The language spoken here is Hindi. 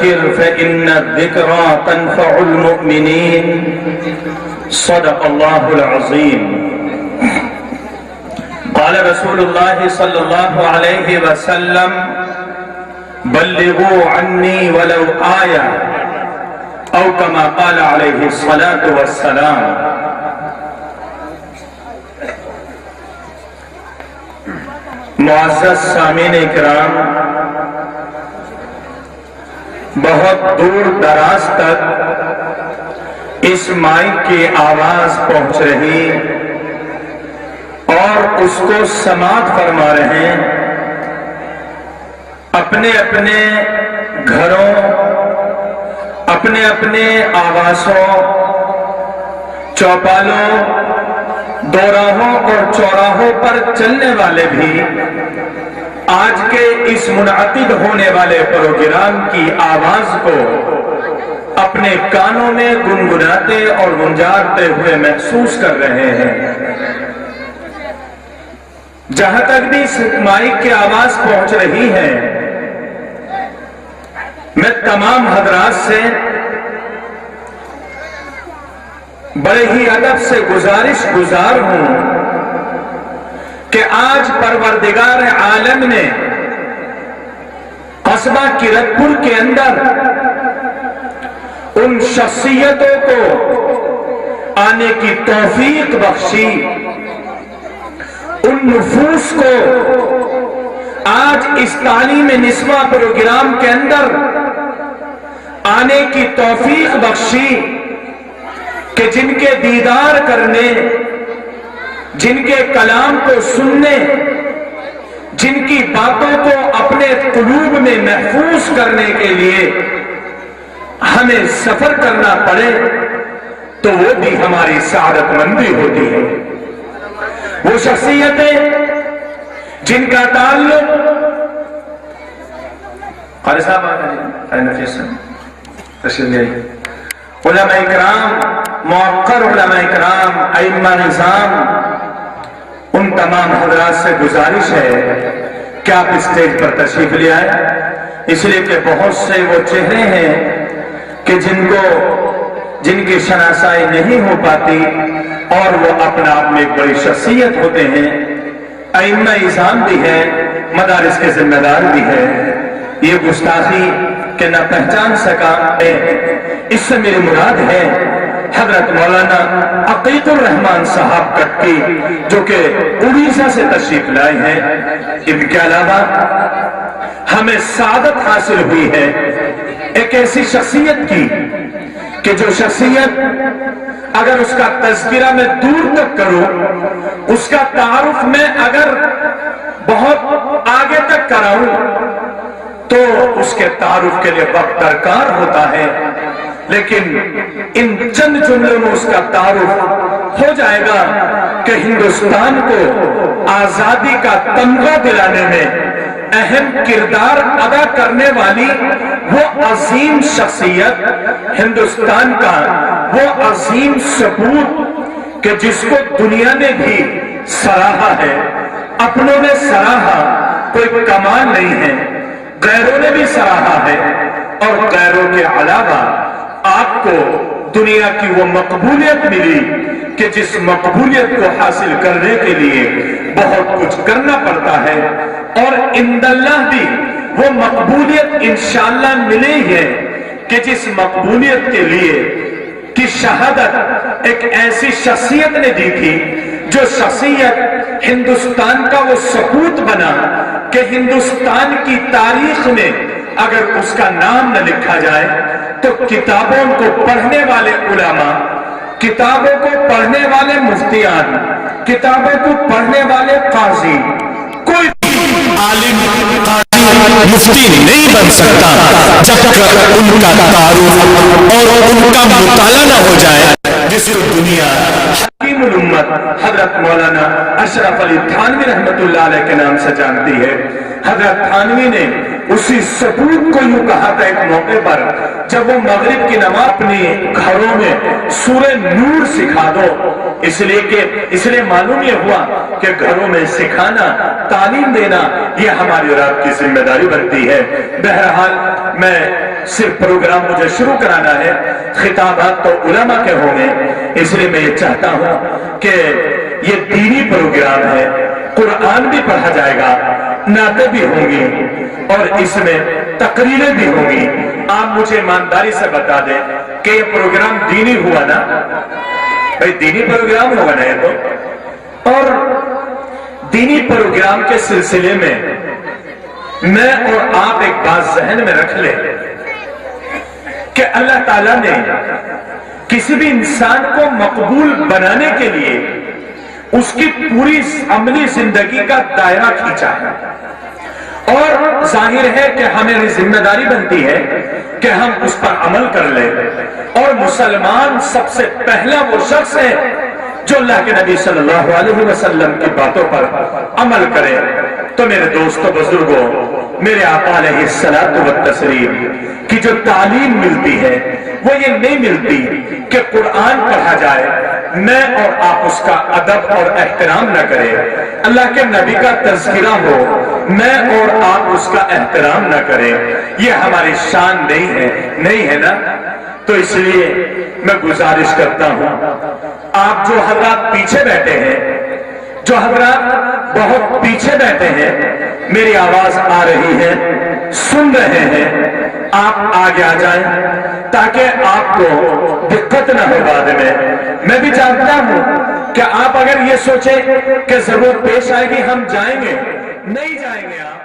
फज़क्किर फ़इन्न ज़िक्रा तनफ़उल मुमिनीन। सदक़ल्लाहुल अज़ीम। क़ाल रसूलुल्लाह सल्लल्लाहु अलैहि वसल्लम बल्लिगू अन्नी वलौ आया औ कमा क़ाल अलैहि सलातु वस्सलाम। मुअज़्ज़ज़ सामीन इकराम, बहुत दूर दराज तक इस माइक की आवाज पहुंच रही और उसको समाअत फरमा रहे हैं। अपने अपने घरों, अपने अपने आवासों, चौपालों, दोराहों और चौराहों पर चलने वाले भी आज के इस मुनाकिद होने वाले प्रोग्राम की आवाज को अपने कानों में गुनगुनाते और गुंजारते हुए महसूस कर रहे हैं। जहां तक भी इस माइक की आवाज पहुंच रही है, मैं तमाम हजरात से बड़े ही अदब से गुजार हूं कि आज परवरदिगार आलम ने कस्बा किरतपुर के अंदर उन शख्सियतों को आने की तौफीक बख्शी, उन नुफूस को आज इस तालीम निस्वा प्रोग्राम के अंदर आने की तौफीक बख्शी कि जिनके दीदार करने, जिनके कलाम को सुनने, जिनकी बातों को अपने कुलूब में महफूज करने के लिए हमें सफर करना पड़े, तो वो भी हमारी सआदतमंदी होती है। वो शख्सियतें जिनका ताल्लुक उलमा इकराम, मुअक्कर उलमा इकराम, अइम्मा निज़ाम, उन तमाम हज़रात से गुजारिश है कि आप स्टेज पर तशरीफ ले आए, इसलिए कि बहुत से वो चेहरे हैं कि जिनकी शनासाई नहीं हो पाती और वो अपने आप में एक बड़ी शख्सियत होते हैं। अइम्मा निज़ाम भी है, मदारिस के जिम्मेदार भी है। ये गुस्ताखी के न पहचान सका है, इससे मेरी मुराद है हजरत मौलाना अकीदुर रहमान साहब कटकी, जो कि उड़ीसा से तशरीफ लाए हैं। इनके अलावा हमें सादत हासिल हुई है एक ऐसी शख्सियत की कि जो शख्सियत अगर उसका तज़किरा मैं दूर तक करूं, उसका तारुफ में अगर बहुत आगे तक कराऊं तो उसके तारुफ के लिए वक्त दरकार होता है, लेकिन इन चंद जुमलों में उसका तारुफ हो जाएगा कि हिंदुस्तान को आजादी का तमगा दिलाने में अहम किरदार अदा करने वाली वो अजीम शख्सियत, हिंदुस्तान का वो अजीम सपूत कि जिसको दुनिया ने भी सराहा है, अपनों ने सराहा, कोई कमाल नहीं है, गैरों ने भी सराहा है, और गैरों के अलावा आपको दुनिया की वो मकबूलियत मिली कि जिस मकबूलियत को हासिल करने के लिए बहुत कुछ करना पड़ता है, और इंदल्लाह भी वो मकबूलियत इंशाअल्लाह मिले ही है कि जिस मकबूलियत के लिए की शहादत एक ऐसी शख्सियत ने दी थी, जो शख्सियत हिंदुस्तान का वो सपूत बना कि हिंदुस्तान की तारीख में अगर उसका नाम न लिखा जाए तो किताबों को पढ़ने वाले उलमा, किताबों को पढ़ने वाले मुफ्तियान, किताबों को पढ़ने वाले काजी, कोई आलिम मुफ्ती नहीं बन सकता जब तक उनका तारुफ और उनका मुताला न हो जाए, जिसको दुनिया हकीमुल उम्मत हजरत मौलाना अशरफ अली थानवी रहमतुल्लाह अलैह के नाम से जानती है। हजरत थानवी ने उसी सबूत को यूं कहा था एक मौके पर, जब वो मगरिब की नमाज अपने घरों में सूरह नूर सिखा दो, इसलिए मालूम ये हुआ कि घरों में सिखाना, तालीम देना, ये हमारी और आपकी जिम्मेदारी बनती है। बहरहाल मैं सिर्फ प्रोग्राम मुझे शुरू कराना है, खिताबात तो उलमा के होंगे, इसलिए मैं ये चाहता हूं कि ये दीनी प्रोग्राम है, कुरान भी पढ़ा जाएगा, नाते भी होंगी और इसमें तकरीरें भी होंगी। आप मुझे ईमानदारी से बता दें कि ये प्रोग्राम दीनी हुआ ना? भाई दीनी प्रोग्राम होगा ना ये तो। और दीनी प्रोग्राम के सिलसिले में मैं और आप एक बात जहन में रख लें कि अल्लाह ताला ने किसी भी इंसान को मकबूल बनाने के लिए उसकी पूरी अमली जिंदगी का दायरा खींचा है, और जाहिर है कि हमें जिम्मेदारी बनती है कि हम उस पर अमल कर लें। और मुसलमान सबसे पहला वो शख्स है जो अल्लाह के नबी सल्लल्लाहु अलैहि वसल्लम की बातों पर अमल करे। तो मेरे दोस्तों, बुजुर्गों, मेरे आका अलैहिस्सलातु वत्तस्लीम की जो तालीम मिलती है वो ये नहीं मिलती कि कुरान पढ़ा जाए, मैं और आप उसका अदब और एहतराम न करें, अल्लाह के नबी का तज़किरा हो, मैं और आप उसका एहतराम न करें, ये हमारी शान नहीं है ना। तो इसलिए मैं गुजारिश करता हूं, आप जो हजरात पीछे बैठे हैं, जो हजरात बहुत पीछे बैठे हैं, मेरी आवाज आ रही है, सुन रहे हैं, आप आगे आ जाएं ताकि आपको दिक्कत ना हो बाद में। मैं भी जानता हूं कि आप अगर ये सोचें कि जरूरत पेश आएगी हम जाएंगे, नहीं जाएंगे आप।